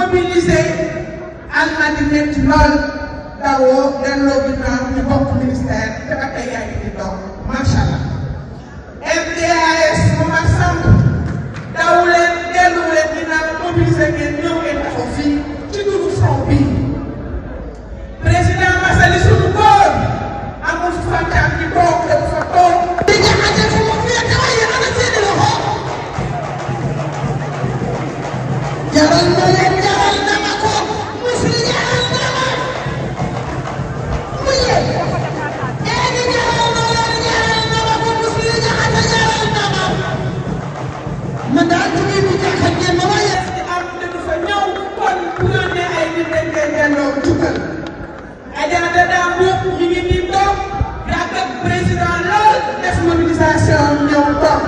mobiliser Almadies métti lool dawoo delloo ginnaaw ñu bokk ministère te ba tey yaa ngi di doog macha allah. MDAS Momar Samb daw leen dellu leen ginnaaw mobiliser ngeen ñëw ngeen taxaw fii ci turu front bi président Massaly sunu góor amul fantaam ci toog te bu fa toog. di jaxase fu mu féete waaye ana seeni loxo. jaral na leen jaral na ma ko musli jaral na ma mu yee eeni jaral na leen jaral na ma ko musli jaxase jaral na ma man daal tuuti bi jaaxal ngeen ma waaye di am te du fa ñëw kon bu yónnee ay nit dañ koy delloo jukkal Adja Dada Mboup ñu ngi nii toog yàgg ak président lool def mobilisation ñëw toog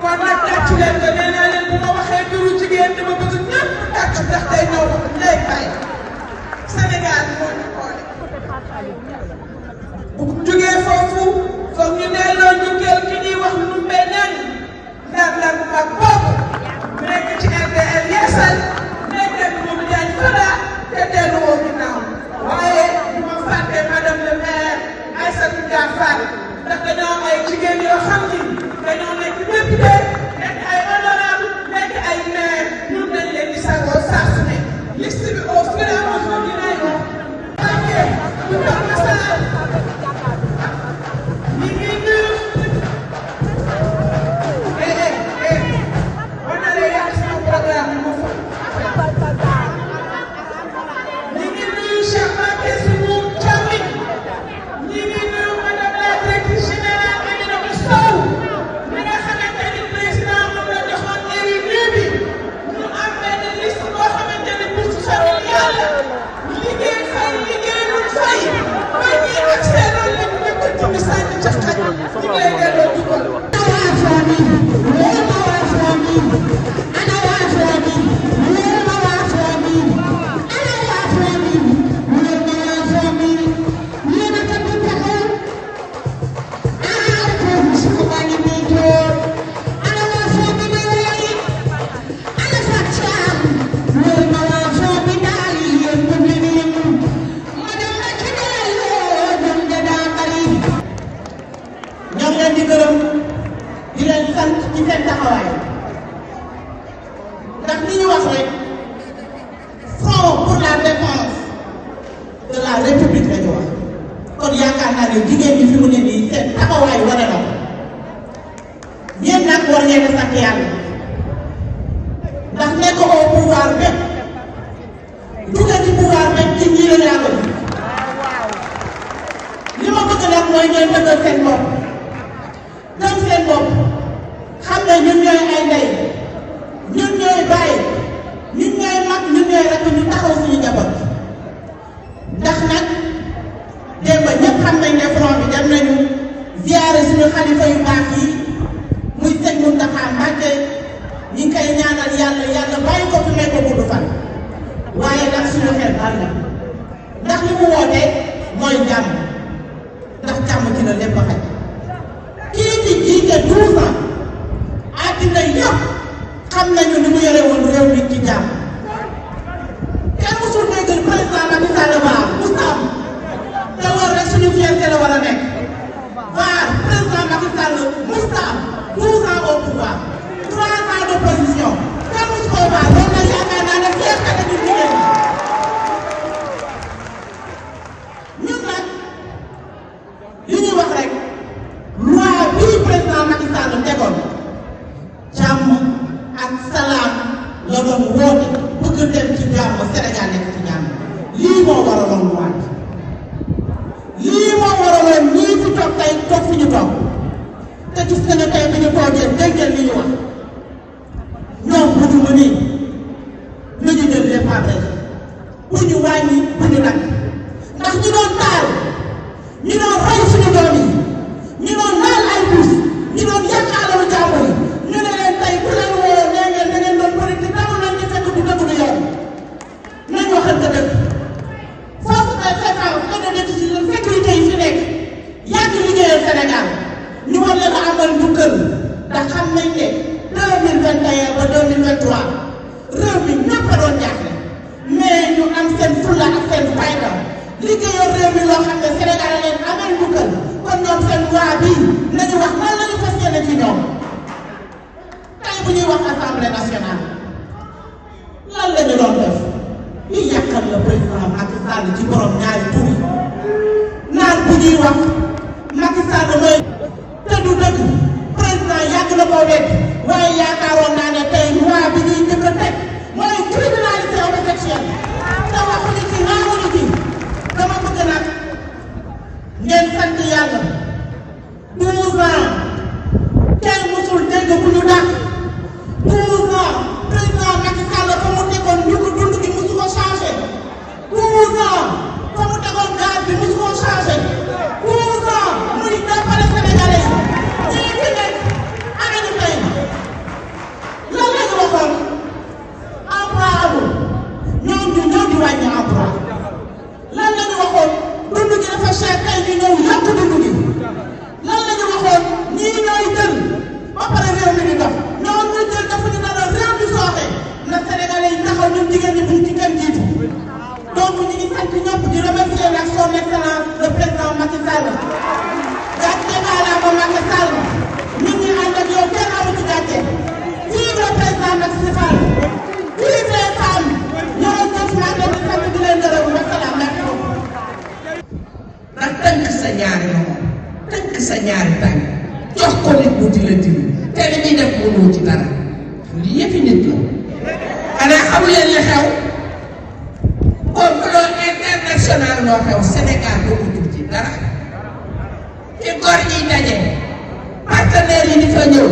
kon nag tàcc leen ko nee naa leen bu ma waxee turu jigéen dama bëgg ñëpp tàcc ndax day ñëw léegi bay Sénégal moo ñu boole bu jógee foofu foog ñu delloo njukkal ki ñuy wax nu mbeneen ndar bu mag boobu nekk ci RDL Yeesal nekk ak moom Diagne Fada te dellu woo ginnaaw waaye du ma fàtte madame le maire Aïssatou Diagne Fall ndax dañoo am ay jigéen yoo xam ni dañoo nekk député nekk ay honorable nekk ay maire ñun dañ leen di sagoo saa su ne liste bi au fur et à mesure dina ñëw. ok bu doon masal ñi ngi nuyu on a les yàq sama programme bi ma fa ñi ngi nuyu Cheikh Mbacké suñu càmmiñ ñi ngi nuyu madame la directrice générale Aminata Sow mi nga xamante ni président moom la joxoonérivier bi ñu am benn liste boo xamante ni bourse familiale liggéey fay liggéey lu fay ba ñuy accès loolu la ñu nekk ci bi sànni ca xaj ñu ngi lay delloo jukkal. ndax li ñu wax rek front pour la défense de la république la ñu wax kon yaakaar naa ne jigéen ñi fi mu ne nii seen taxawaay wane na ko yéen nag war ngeen a sant yàlla ndax nekk au pouvoir bépp jóge ci pouvoir bépp ci ñii la yàlla li ma bëgg nag mooy ngeen dëggal seen bopp gëm seen bopp xam ne ñun ñooy ay ndey ñun ñooy bàyyi ñun ñooy mag ñun ñooy rakk ñu taxaw suñu njaboot ndax nag démb ñëpp xam nañ ne front bi dem nañu ziyaare suñu xalifa yu baax yi muy sëñ Mountakha Mbacké ñi ngi koy ñaanal yàlla yàlla bàyyi ko fi may ko gudd fan waaye nag suñu xel dal na ndax li mu woote mooy jàmm ndax jàmm ci la lépp xaj kii ci jiite 12 ans àddina yëpp xam nañu ni mu yore woon réew mi ci jàmm kenn musul dégg président Macky Sall waa Moustapha te loolu rek suñu fierté la war a nekk waa président Macky Sall Moustapha 12 ans au pouvoir 3 ans d'opposition kenn musu ko waa loolu la yaakaar naa ne fierté la ñu jigéen ñun nag li ñuy wax rek loi bii président Macky Sall tegoon jàmm ak salaam la doon woote bëgg dem ci jàmm Sénégal nekk ci jàmm lii moo waraloon waat lii moo waraloon ñii fi toog tey toog fi ñu toog te gis nga ne tey bi ñu toogee dégg li ñu wax ñoom bu ñu mënee lu ñu jël les padres bu ñu wàññi bu ñu nag ndax ñu doon taal ñu doon rey suñu doom yi ñu doon laal ay bus ñu doon yàq alalu jàmbur yi ñu ne leen tey bu leen woo nee ngeen da ngeen doon politique demul nañ ñu fekk du dëgg du yoon nañ waxante dëgg foofu day fekk nga ci sécurité yi fi nekk yàgg liggéeyal Sénégal ñu war leen a amal njukkal ndax xam nañ ne 2021 ba 2023 réew mi ñëpp a doon jaaxle mais ñu am seen fulla ak seen fayda liggéeyoo réew mi loo xam ne Sénégal leen amel njukkal kon ñoom seen waa bii nañu wax nan la ñu fas yéene ci ñoom tey bu ñuy wax assemblée nationale lan la ñu doon def ñu yàqal la président Macky Sall ci borom ñaari tur yi naan bu ñuy wax Macky Sall mooy te du dëgg président yàgg na koo wekk waaye yaakaaroon naa ne tey loi bi ñuy njëkk a teg mooy criminalité homosexuelle te waxuñu ci raawuñu ci dama bëgg nag ngeen sant yàlla 12 ans kenn musul dégg bu ñu dàq 12 ans président Macky Sall fa mu tegoon ñu ko dund gi musu ko changé 12 ans fa mu tegoon gaz bi musu ko changé 12 ans muy jàppale Sénégalais yi ñi fi nekk ana ñu tey lan la ñu waxoon emploi amul ñoo di wàññi emploi lan la ñu waxoon dund gi dafa cher tey ñu ñëw yokk dund gi lan la ñu waxoon ñii ñooy jël ba pare réew mi di dox ñoom ñu jël dafa ñu dara réew mi sooxe na Sénégalais yi taxaw ñun jigéen ñi buñ ci kenn jiitu donc ñu ngi sant ñëpp di remercier nag son excellence le président Macky Sall gàcce ngaalaama Macky Sall ñun ñi ànd ak yow kenn amu ci gàcce vive le président Macky Sall vive les femmes ñoo jëf maa ngi leen di sant di leen gërëm wasalaam merci beaucoup. ndax tënk sa ñaari loxo tënk sa ñaari tànk jox ko nit bu di la dindi te li muy def mënoo ci dara li yëfi nit la xanaa xamu leen li xew complot international moo xew Sénégal bokkutul ci dara ci góor ñiy daje partenaires yi di fa ñëw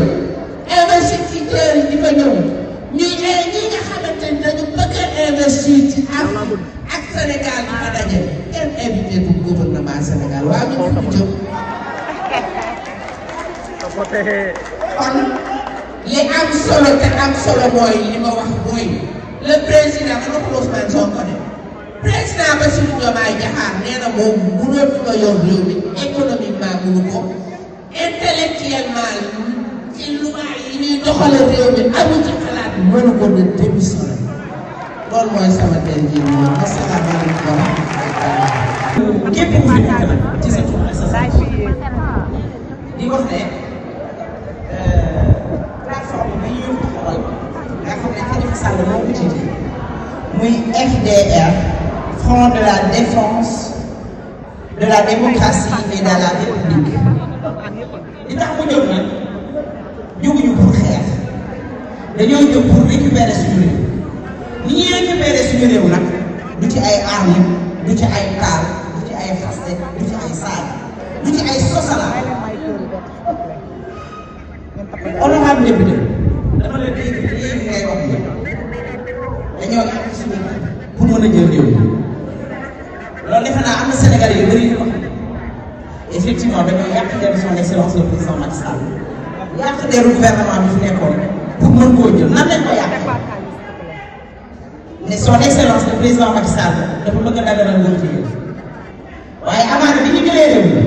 investisseurs yi di fa ñëw ñuy ñi nga xamante ni dañu bëgg a investir ci Afrique ak Sénégal di fa daje kenn invité bu gouvernement Sénégal waaw ñu ngi jëm kon li am solo te am solo mooy li ma wax mooy le président dama ko Ousmane Sonko ne président Bassirou Diomaye Diakhar nee na moom mënoo fi ma yor réew mi économiquement mënu ko intellectuellement ci loi yi ñuy doxale réew mi amu ci xalaat mënu ko de démissionné loolu mooy sama dernier mot asalaamaaleykum wa rahmatulah. képp ku fi nekk nag ci sa tur ak sa sant di wax ne plateforme bi ñuy taxawal nga xam ne Khalifa Sall moo ko jiite muy FDR Front de la défense de la démocratie et de la république li tax mu jóg nag jóguñu pour xeex dañoo jóg pour récupérer suñu réew ni ñuy récupérer suñu réew nag du ci ay armes du ci ay taal du ci ay xaste du ci ay saaga du ci ay sosala honorable député dama leen dégg léegi ngay wax ni dañoo yàq suñu pour mën a jël réew mi loolu defe naa am na Sénégalais yu bëri yu wax effectivement dañoo yàq deru son excellence le président Macky Sall yàq deru gouvernement bi fi nekkoon pour mën koo jël nan lañ ko yàq ne son excellence le président Macky Sall dafa bëgg a daganal góor jigéen waaye amaana bi ñu jëlee réew mi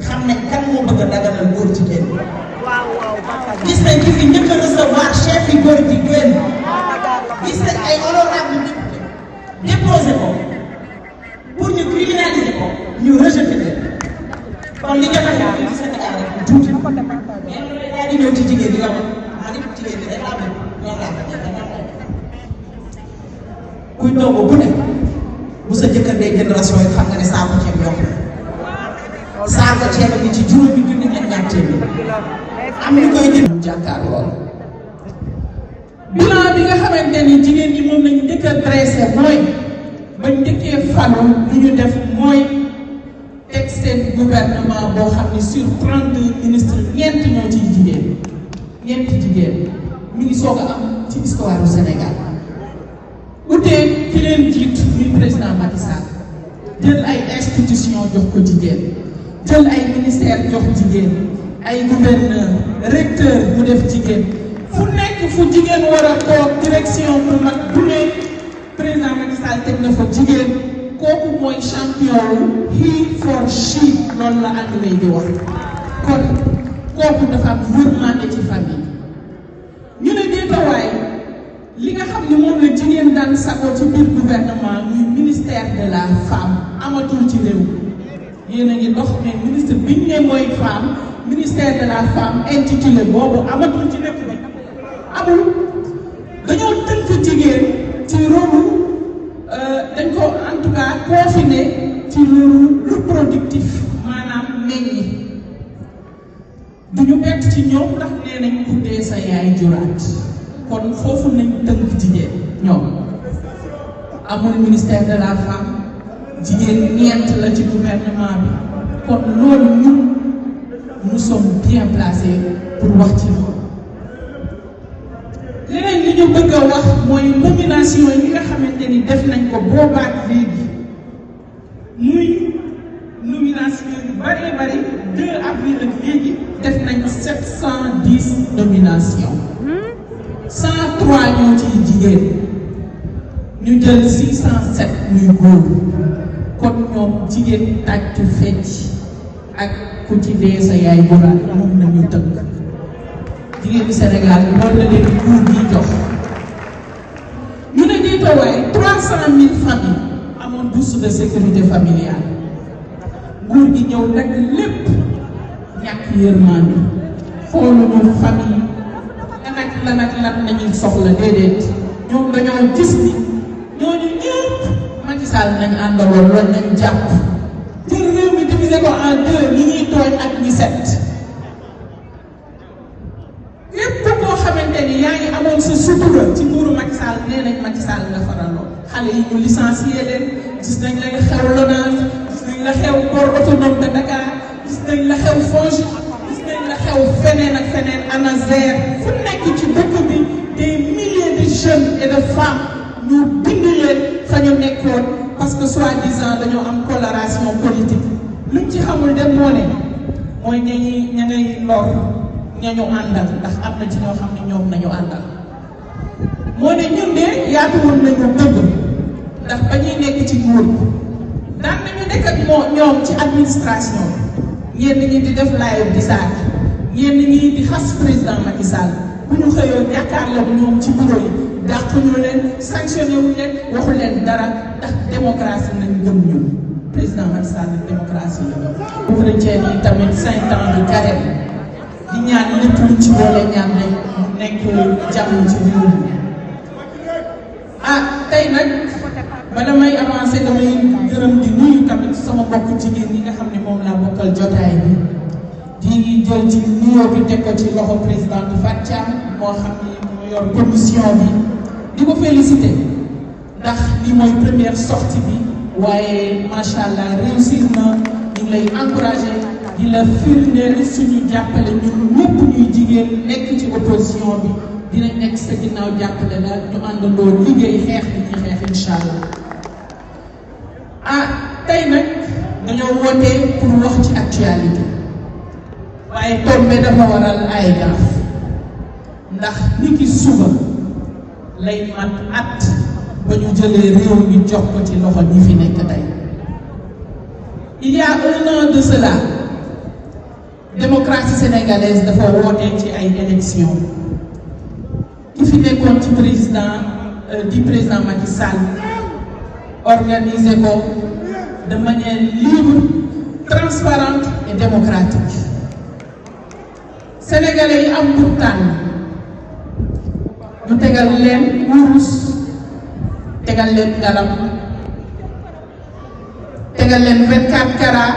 xam nañ kan moo bëgg a daganal góor jigéen gis nañ ki fi njëkk a recevoir chef yi góor jigéen gis nañ ay honorable député déposé ko pour ñu criminaliser ko ñu rejeté leen kon li jot a xew ci Sénégal rek tuuti mais loolu daal di ñëw ci jigéen ñi nga wax ma nit jigéen ñi rek laa bëgg ñoom laa bëgg kuy togg bu ne bu sa jëkkër dee jënd ration yi xam nga ne saako ceeb yokk na saako ceeb bi ci juróomi junni ak ñaar téeméer am ñu koy jënd jàkkaar lool bilan bi nga xamante ni jigéen ñi moom lañu njëkk a dressé mooy bañ njëkkee falu lu ñu def mooy teg seen gouvernement boo xam ne sur 32 ministres ñeent ñoo ciy jigéen ñeenti jigéen ñu ngi soog a am ci histoire du Sénégal utee ki leen jiit muy président Macky Sall jël ay institution jox ko jigéen jël ay ministère jox jigéen ay gouverneur recteur mu def jigéen fu nekk fu jigéen war a toog direction bu mag bu ne président Macky Sall teg na fa jigéen kooku mooy champion wu he for she loolu la anglais di wax kon kooku dafa am yërmande ci famille ñu ne déetawaay li nga xam ne moom la jigéen daan sagoo ci biir gouvernement muy ministère de la femme amatul ci réew yéen a ngi dox mais ministre biñ ne mooy femme ministère de la femme intitulé boobu amatul ci lépp bi amul dañoo tënk jigéen ci rôle dañ ko en tout cas confiné ci rôle reproductif maanaam meññi duñu bett ci ñoom ndax nee nañ ku dee sa yaay juraat kon foofu nañ tënk jigéen ñoom amul ministère de la femme jigéen ñeent la ci gouvernement bi kon loolu ñun nous sommes bien placés pour wax ci loolu leneen li ñu bëgg a wax mooy nomination yi nga xamante ni def nañ ko boobaat léegi muy nomination yu bari 2 avril ak léegi def nañ 710 nominations 103 ñoo ciy jigéen ñu jël 607 muy góor kon ñoom jigéen tàcc fecc ak ku ci dee sa yaay juraat moom nañu tënk jigéen ñi Sénégal loolu la leen nguur gi jox ñu ne diito waaye 300 000 familles amoon bourse de sécurité familiale nguur gi ñëw nag lépp ñàkk yërmande xooluñu famille lan ak lan nañuy soxla déedéet ñoom dañoo gis ni ñooñu ñëpp Macky Sall nañ àndaloon loolu nañ jàpp jël réew mi divisé ko en 2 ñi ñuy tooñ ak ñi set lépp koo xamante ni yaa ngi amoon sa sutura ci nguuru Macky Sall nee nañ Macky Sall nga faraloo xale yi ñu licencié leen gis nañ la xew Lonase gis nañ la xew port autonome de Dakar gis nañ la xew Fonge gis nañ la xew feneen ak feneen ANASER fu nekk ci dëkk bi des milliers de jeunes et de femmes ñu bind leen fa ñu nekkoon parce que soi-disant dañoo am coloration politique luñ ci xamul dem moo ne mooy ña ngay lor ñañu àndal ndax am na ci ñoo xam ne ñoom nañu àndal moo ne ñun de yaatuwoon nañu dëgg ndax ba ñuy nekk ci nguur daan nañu nekk ak ñoom ci administration ñenn ñi di def live di saag ñenn ñi di xas président Macky Sall bu ñu xëyoon jàkkaarloog ñoom ci bureau yi dàquñu leen sanctionné wuñ leen waxu leen dara ndax démocratie nañ gëm ñun président Macky Sall démocratie la gëm. bu chrétien yi tamit 5 ans de carême di ñaan lépp luñ ci boole ñaan nañ mu nekk jàmm ci réew mi tey nag bala may avancé damay gërëm di nuyu tamit sama mbokk jigéen ñi nga xam ne moom laa bokkal jotaay bi di jël ci nuyoo bi teg ko ci loxo président Fatou Thiam moo xam ni moo yor commission bi di ko félicité ndax li mooy première sortie bi waaye macha allah réussir na ñu ngi lay encouragé di la firndeel suñu jàppale ñun ñëpp ñuy jigéen nekk ci opposition bi dinañ nekk sa ginnaaw jàppale la ñu àndandoo liggéey xeex bi ñuy xeex incha allah tey nag dañoo wootee pour wax ci actualité waaye tombé dafa waral ay gaaf ndax ni ki suba lay mat at ba ñu jëlee réew mi jox ko ci loxo ñi fi nekk tey il y a 1 an de cela démocratie sénégalaise dafa wootee ci ay élections ki fi nekkoon ci président Macky Sall organisé ko de manière libre, transparente et démocratique. Sénégalais yi am pour tànn ñu tegal leen wurus tegal leen garab tegal leen 24 carats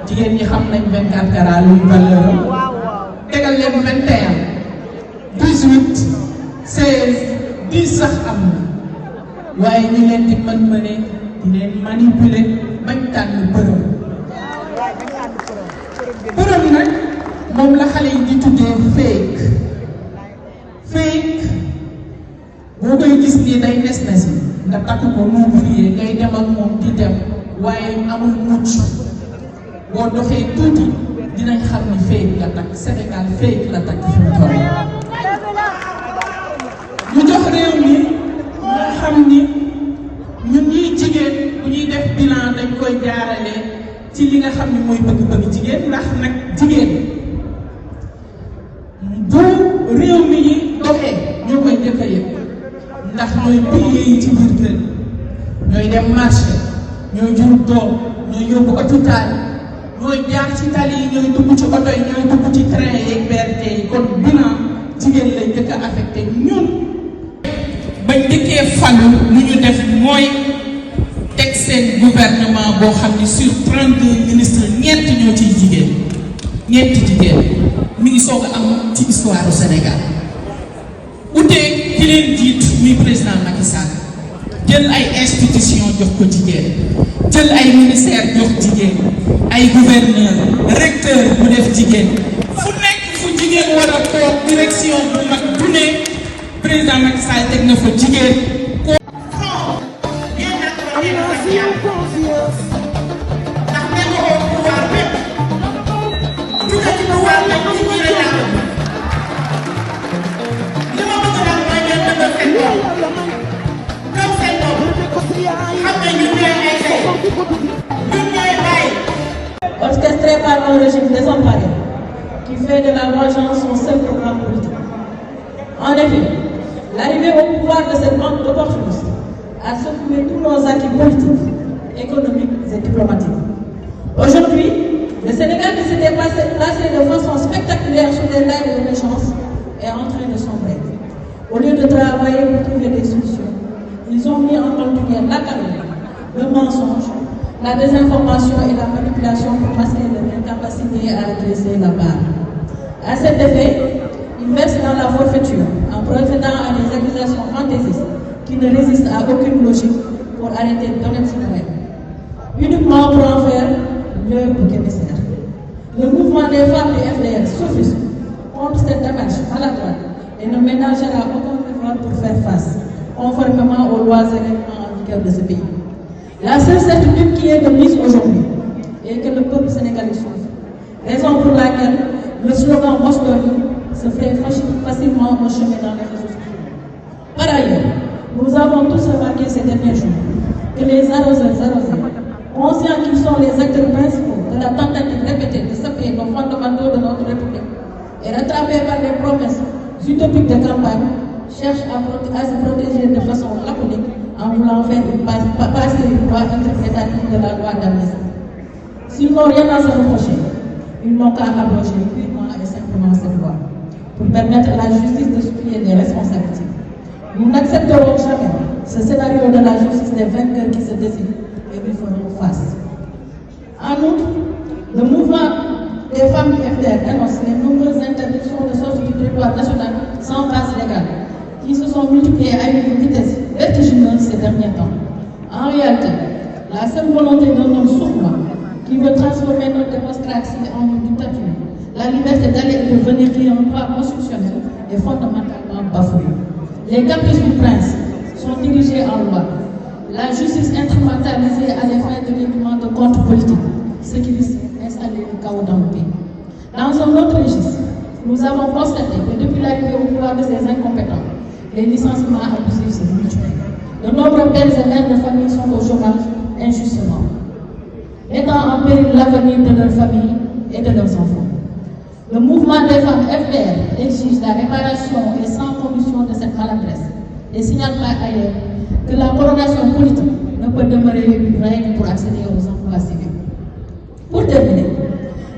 jigéen ñi xam nañ 24 carats luy valeur tegal leen 21 18 16 10 sax am na waaye ñu leen di mën-mëne di leen manipuler bañ tànn bërëm nag moom la xale yi di tuddee fake boo koy gis nii day nes na si nga takk ko ouvrier ngay dem ak moom di dem waaye amul mucc boo doxee tuuti dinañ xam ni fake la takk Sénégal fake la takk fi mu toll ñu jox réew mi nga xam ni ñun ñuy jigéen bu ñuy def bilan dañ koy jaarale ci li nga xam ni mooy bëgg-bëgg jigéen ndax nag jigéen bu réew mi yi doxee ñoo koy njëkk a yëg ndax ñooy piliers yi ci biir kër ñooy dem marché ñooy jur doom ñooy yóbbu hôpital ñooy jaar ci tali yi ñooy dugg ci oto yi ñooy dugg ci train yeeg BRT yi kon bilan jigéen lay njëkk a affecté ñun. bañ njëkkee falu lu ñu def mooy teg seen gouvernement boo xam ni sur 32 ministres ñeent ñoo ciy jigéen ñeenti jigéen mi ngi soog a am ci histoire du Sénégal. utee ki leen jiit muy président Macky Sall jël ay institution jox ko jigéen jël ay ministère jox jigéen ay gouverneur recteur bu def jigéen fu nekk fu jigéen war a toog direction bu mag bu ne président Macky Sall teg na fa jigéen ko orchestré par un régime désemparé qui fait de la vengeance son seul programme politique. En effet, l'arrivée au pouvoir de cette bande d'opportunistes a secoué tous nos acquis politiques, économiques et diplomatiques. Aujourd'hui, le Sénégal qui s'était placé de façon spectaculaire sur les rails de l'échange est en train de sombrer. Au lieu de travailler pour trouver des solutions, ils ont mis en lumière la calomnie, le mensonge, la désinformation et la manipulation pour masquer leur incapacité à redresser la barre. À cet effet, ils versent dans la forfaiture en procédant à des accusations fantaisistes qui ne résistent à aucune logique pour arrêter de donner ce domaine. Uniquement pour en faire leur bouc émissaire. Le mouvement des femmes du FDR s'offusque contre cette démarche maladroite et ne ménagera aucun effort pour faire face, conformément aux lois et règlements en vigueur de ce pays. La seule certitude qui est de mise aujourd'hui est que le peuple sénégalais souffre. Raison pour laquelle le slogan Mosdori se fait facilement un chemin dans les réseaux sociaux. Par ailleurs, nous avons tous remarqué ces derniers jours que les arroseurs, conscients qu'ils sont les acteurs principaux de la tentative répétée de saper nos fondamentaux de notre République et rattrapés par des promesses utopiques de campagne, cherchent à se protéger de façon laconique en voulant faire passer une loi interprétative de la loi d'amnistie. S'ils n'ont rien à se reprocher, ils n'ont qu'à abroger purement et simplement cette loi pour permettre à la justice de supplier des responsabilités. Nous n'accepterons jamais ce scénario de la justice des vainqueurs qui se décident et nous ferons face. En outre, le mouvement des femmes du FDR dénonce les nombreuses interdictions de sortie du territoire national sans base légale qui se sont multipliées à une vitesse vertigineuse ces derniers temps. En réalité, la seule volonté d'un homme sournois qui veut transformer notre démocratie en une dictature, la liberté d'aller et de venir qui est un droit constitutionnel est fondamentalement bafouée. Les caprices du prince sont dirigés en loi. La justice instrumentalisée à des fins de règlement de comptes politiques, ce qui risque d'installer le chaos dans le pays. Dans un autre registre, nous avons constaté que depuis l'arrivée au pouvoir de ces incompétents, les licenciements abusifs se multiplient. De nombreux pères et mères de famille sont au chômage injustement, mettant en péril l'avenir de leur famille et de leurs enfants. Le mouvement des femmes FDR exige la réparation et sans condition de cette maladresse et signale par ailleurs que la coloration politique ne peut demeurer une règle pour accéder aux emplois civils. Pour terminer,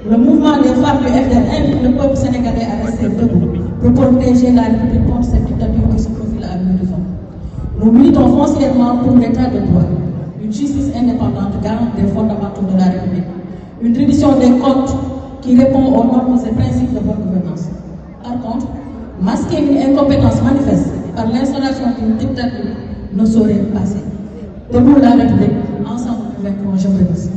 le mouvement des femmes du FDR invite le peuple sénégalais à rester debout pour protéger la République contre cette dictature qui se profile à l'horizon. Nous militons foncièrement pour l'état de droit, une justice indépendante garante des fondamentaux de la République, une reddition des comptes qui répond aux normes et principes de bonne gouvernance. Par contre, masquer une incompétence manifeste par l'installation d'une dictature ne saurait passer. Debout la République, ensemble nous vaincrons, je vous remercie.